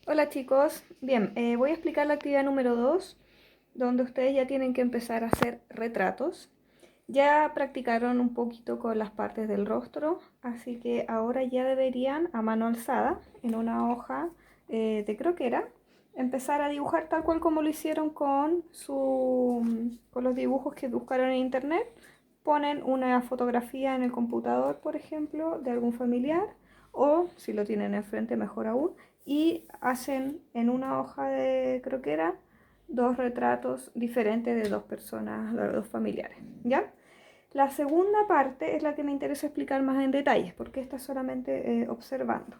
Hola chicos, bien, voy a explicar la actividad número 2, donde ustedes ya tienen que empezar a hacer retratos. Ya practicaron un poquito con las partes del rostro, así que ahora ya deberían, a mano alzada, en una hoja de croquera, empezar a dibujar tal cual como lo hicieron con los dibujos que buscaron en internet. Ponen una fotografía en el computador, por ejemplo, de algún familiar, o si lo tienen enfrente, mejor aún, y hacen en una hoja de croquera dos retratos diferentes de dos personas, de dos familiares, ¿ya? La segunda parte es la que me interesa explicar más en detalles, porque esta es solamente observando.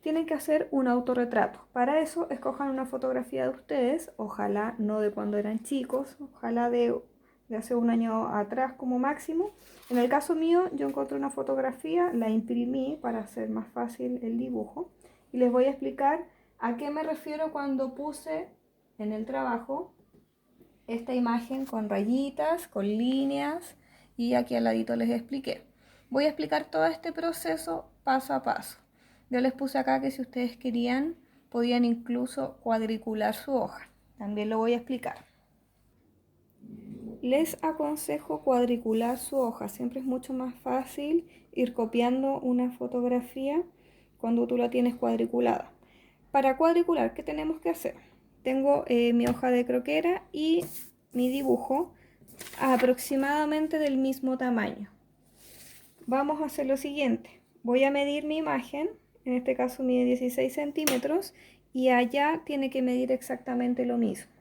Tienen que hacer un autorretrato. Para eso, escojan una fotografía de ustedes, ojalá no de cuando eran chicos, ojalá de hace un año atrás como máximo. En el caso mío, yo encontré una fotografía, la imprimí para hacer más fácil el dibujo y les voy a explicar a qué me refiero cuando puse en el trabajo esta imagen con rayitas, con líneas y aquí al ladito les expliqué. Voy a explicar todo este proceso paso a paso. Yo les puse acá que si ustedes querían podían incluso cuadricular su hoja. También lo voy a explicar. Les aconsejo cuadricular su hoja. Siempre es mucho más fácil ir copiando una fotografía cuando tú la tienes cuadriculada. Para cuadricular, ¿qué tenemos que hacer? Tengo mi hoja de croquera y mi dibujo aproximadamente del mismo tamaño. Vamos a hacer lo siguiente. Voy a medir mi imagen, en este caso mide 16 centímetros, y allá tiene que medir exactamente lo mismo.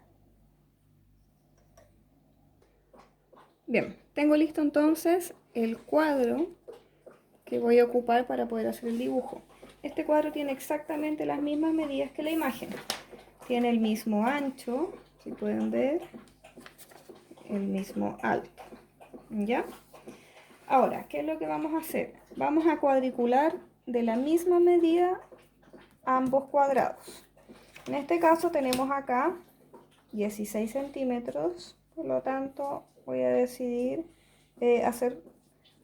Bien, tengo listo entonces el cuadro que voy a ocupar para poder hacer el dibujo. Este cuadro tiene exactamente las mismas medidas que la imagen. Tiene el mismo ancho, si pueden ver, el mismo alto. ¿Ya? Ahora, ¿qué es lo que vamos a hacer? Vamos a cuadricular de la misma medida ambos cuadrados. En este caso tenemos acá 16 centímetros, por lo tanto voy a decidir hacer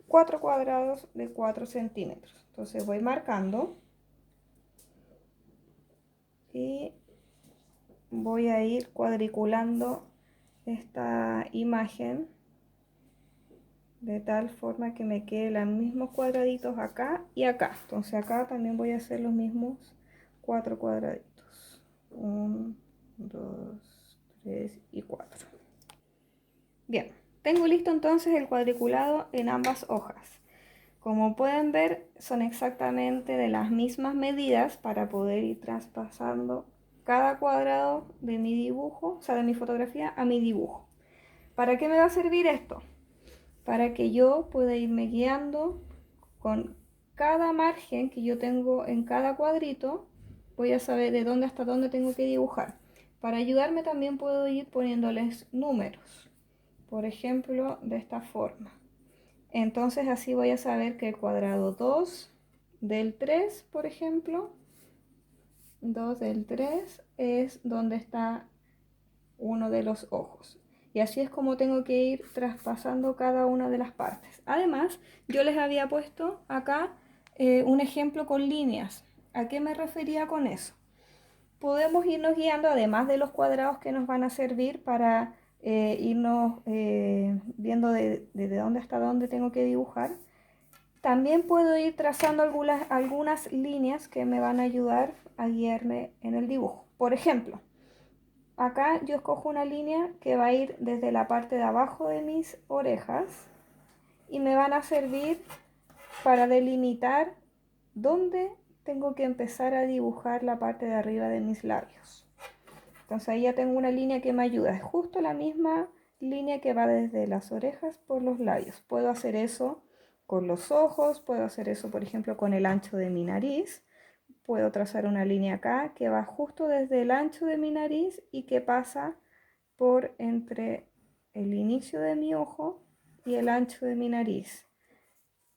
4 cuadrados de 4 centímetros. Entonces voy marcando y voy a ir cuadriculando esta imagen de tal forma que me queden los mismos cuadraditos acá y acá. Entonces acá también voy a hacer los mismos 4 cuadraditos. 1, 2, 3 y 4. Bien, tengo listo entonces el cuadriculado en ambas hojas. Como pueden ver, son exactamente de las mismas medidas para poder ir traspasando cada cuadrado de mi dibujo, o sea, de mi fotografía a mi dibujo. ¿Para qué me va a servir esto? Para que yo pueda irme guiando con cada margen que yo tengo en cada cuadrito, voy a saber de dónde hasta dónde tengo que dibujar. Para ayudarme también puedo ir poniéndoles números, por ejemplo, de esta forma. Entonces así voy a saber que el cuadrado 2 del 3, por ejemplo, 2 del 3 es donde está uno de los ojos. Y así es como tengo que ir traspasando cada una de las partes. Además, yo les había puesto acá un ejemplo con líneas. ¿A qué me refería con eso? Podemos irnos guiando, además de los cuadrados que nos van a servir para irnos viendo desde dónde hasta dónde tengo que dibujar. También puedo ir trazando algunas líneas que me van a ayudar a guiarme en el dibujo. Por ejemplo, acá yo escojo una línea que va a ir desde la parte de abajo de mis orejas y me van a servir para delimitar dónde tengo que empezar a dibujar la parte de arriba de mis labios. Entonces ahí ya tengo una línea que me ayuda. Es justo la misma línea que va desde las orejas por los labios. Puedo hacer eso con los ojos, puedo hacer eso por ejemplo con el ancho de mi nariz. Puedo trazar una línea acá que va justo desde el ancho de mi nariz y que pasa por entre el inicio de mi ojo y el ancho de mi nariz.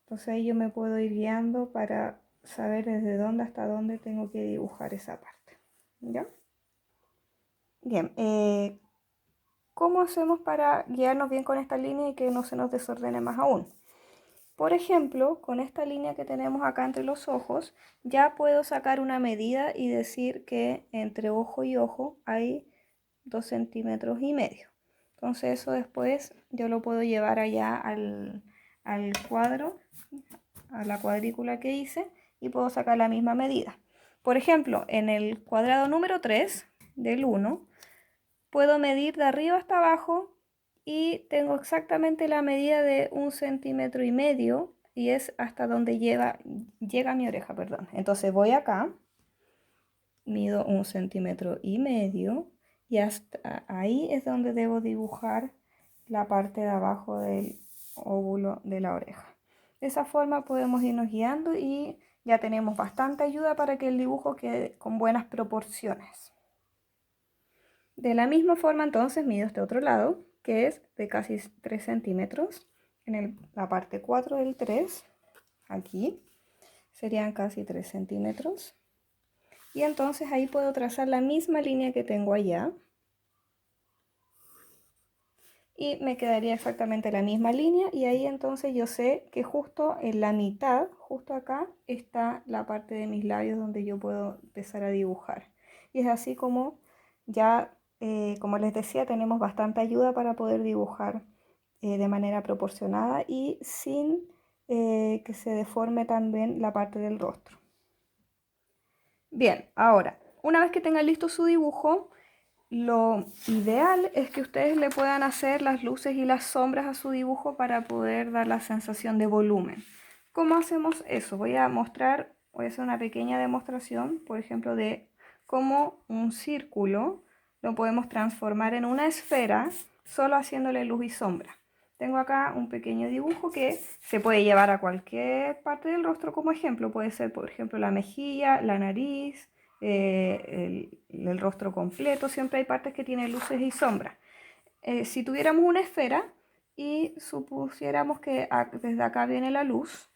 Entonces ahí yo me puedo ir guiando para saber desde dónde hasta dónde tengo que dibujar esa parte. ¿Ya? Bien, ¿cómo hacemos para guiarnos bien con esta línea y que no se nos desordene más aún? Por ejemplo, con esta línea que tenemos acá entre los ojos, ya puedo sacar una medida y decir que entre ojo y ojo hay 2,5 centímetros. Entonces eso después yo lo puedo llevar allá al cuadro, a la cuadrícula que hice, y puedo sacar la misma medida. Por ejemplo, en el cuadrado número 3 del 1, puedo medir de arriba hasta abajo y tengo exactamente la medida de 1,5 centímetros y es hasta donde llega mi oreja, perdón. Entonces voy acá, mido 1,5 centímetros y hasta ahí es donde debo dibujar la parte de abajo del óvulo de la oreja. De esa forma podemos irnos guiando y ya tenemos bastante ayuda para que el dibujo quede con buenas proporciones. De la misma forma entonces mido este otro lado, que es de casi 3 centímetros. En la parte 4 del 3, aquí, serían casi 3 centímetros. Y entonces ahí puedo trazar la misma línea que tengo allá. Y me quedaría exactamente la misma línea y ahí entonces yo sé que justo en la mitad, justo acá, está la parte de mis labios donde yo puedo empezar a dibujar. Y es así como ya, como les decía, tenemos bastante ayuda para poder dibujar de manera proporcionada y sin que se deforme también la parte del rostro. Bien, ahora, una vez que tengan listo su dibujo, lo ideal es que ustedes le puedan hacer las luces y las sombras a su dibujo para poder dar la sensación de volumen. ¿Cómo hacemos eso? Voy a hacer una pequeña demostración, por ejemplo, de cómo un círculo lo podemos transformar en una esfera solo haciéndole luz y sombra. Tengo acá un pequeño dibujo que se puede llevar a cualquier parte del rostro como ejemplo. Puede ser, por ejemplo, la mejilla, la nariz, el rostro completo. Siempre hay partes que tienen luces y sombras. Si tuviéramos una esfera y supusiéramos que desde acá viene la luz,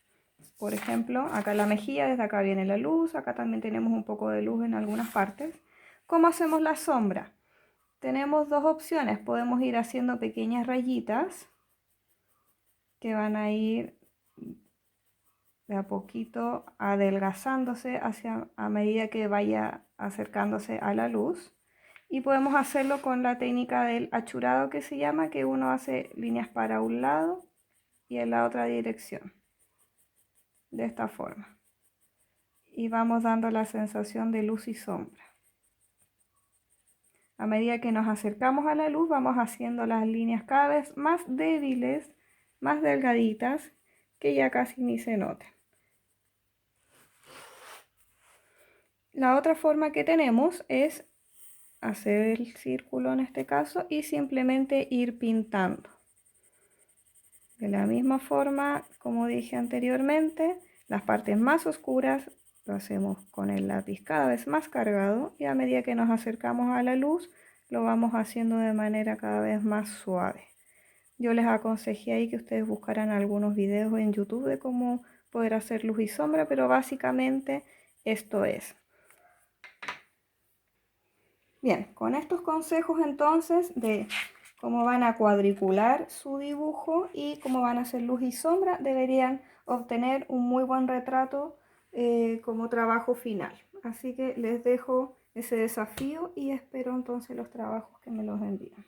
por ejemplo, acá en la mejilla, desde acá viene la luz, acá también tenemos un poco de luz en algunas partes. ¿Cómo hacemos la sombra? Tenemos dos opciones. Podemos ir haciendo pequeñas rayitas que van a ir de a poquito adelgazándose a medida que vaya acercándose a la luz. Y podemos hacerlo con la técnica del achurado que se llama, que uno hace líneas para un lado y en la otra dirección. De esta forma. Y vamos dando la sensación de luz y sombra. A medida que nos acercamos a la luz, vamos haciendo las líneas cada vez más débiles, más delgaditas, que ya casi ni se noten. La otra forma que tenemos es hacer el círculo en este caso y simplemente ir pintando. De la misma forma, como dije anteriormente, las partes más oscuras lo hacemos con el lápiz cada vez más cargado y a medida que nos acercamos a la luz lo vamos haciendo de manera cada vez más suave. Yo les aconsejé ahí que ustedes buscaran algunos videos en YouTube de cómo poder hacer luz y sombra, pero básicamente esto es. Bien, con estos consejos entonces de cómo van a cuadricular su dibujo y cómo van a hacer luz y sombra, deberían obtener un muy buen retrato como trabajo final. Así que les dejo ese desafío y espero entonces los trabajos que me los envíen.